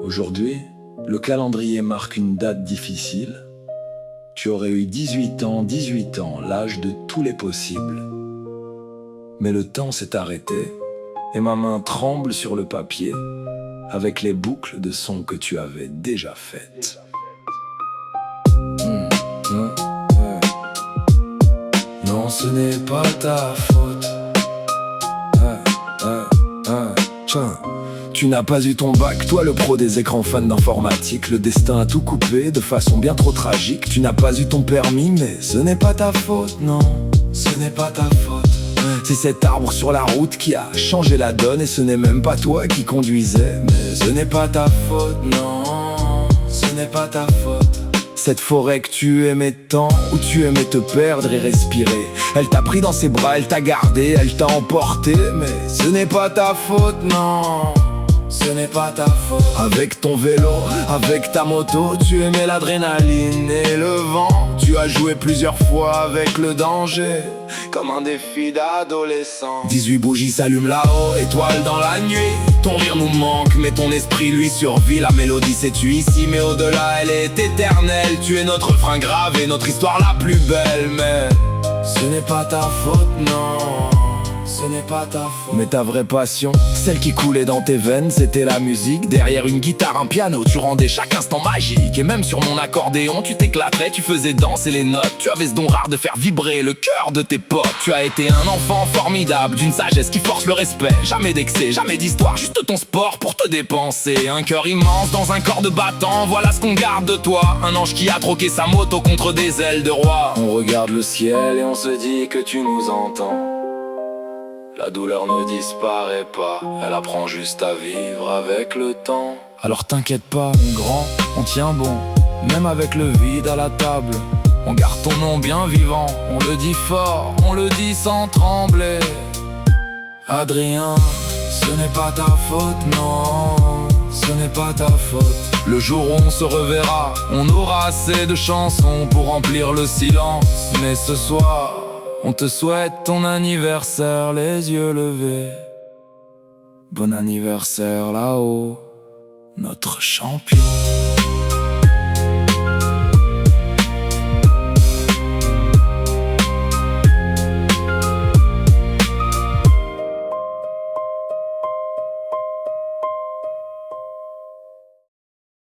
Aujourd'hui, le calendrier marque une date difficile. Tu aurais eu 18 ans, l'âge de tous les possibles. Mais le temps s'est arrêté et ma main tremble sur le papier avec les boucles de son que tu avais déjà faites. Ouais. Non, ce n'est pas ta faute. Tiens. Tu n'as pas eu ton bac, toi le pro des écrans fan d'informatique. Le destin a tout coupé de façon bien trop tragique. Tu n'as pas eu ton permis, mais ce n'est pas ta faute, non, ce n'est pas ta faute. C'est cet arbre sur la route qui a changé la donne. Et ce n'est même pas toi qui conduisais, mais ce n'est pas ta faute, non, ce n'est pas ta faute. Cette forêt que tu aimais tant, où tu aimais te perdre et respirer, elle t'a pris dans ses bras, elle t'a gardé, elle t'a emporté. Mais ce n'est pas ta faute, non, ce n'est pas ta faute. Avec ton vélo, avec ta moto, tu aimais l'adrénaline et le vent. Tu as joué plusieurs fois avec le danger, comme un défi d'adolescent. 18 bougies s'allument là-haut, étoiles dans la nuit. Ton rire nous manque, mais ton esprit lui survit. La mélodie c'est-tu ici, mais au-delà elle est éternelle. Tu es notre frein grave et notre histoire la plus belle. Mais ce n'est pas ta faute, non, ce n'est pas ta faute. Mais ta vraie passion, celle qui coulait dans tes veines, c'était la musique. Derrière une guitare, un piano, tu rendais chaque instant magique. Et même sur mon accordéon, tu t'éclatais, tu faisais danser les notes. Tu avais ce don rare de faire vibrer le cœur de tes potes. Tu as été un enfant formidable, d'une sagesse qui force le respect. Jamais d'excès, jamais d'histoire, juste ton sport pour te dépenser. Un cœur immense dans un corps de battant, voilà ce qu'on garde de toi. Un ange qui a troqué sa moto contre des ailes de roi. On regarde le ciel et on se dit que tu nous entends. La douleur ne disparaît pas, elle apprend juste à vivre avec le temps. Alors t'inquiète pas, mon grand, on tient bon, même avec le vide à la table. On garde ton nom bien vivant, on le dit fort, on le dit sans trembler. Adrien, ce n'est pas ta faute, non, ce n'est pas ta faute. Le jour où on se reverra, on aura assez de chansons pour remplir le silence. Mais ce soir, on te souhaite ton anniversaire, les yeux levés. Bon anniversaire là-haut, notre champion.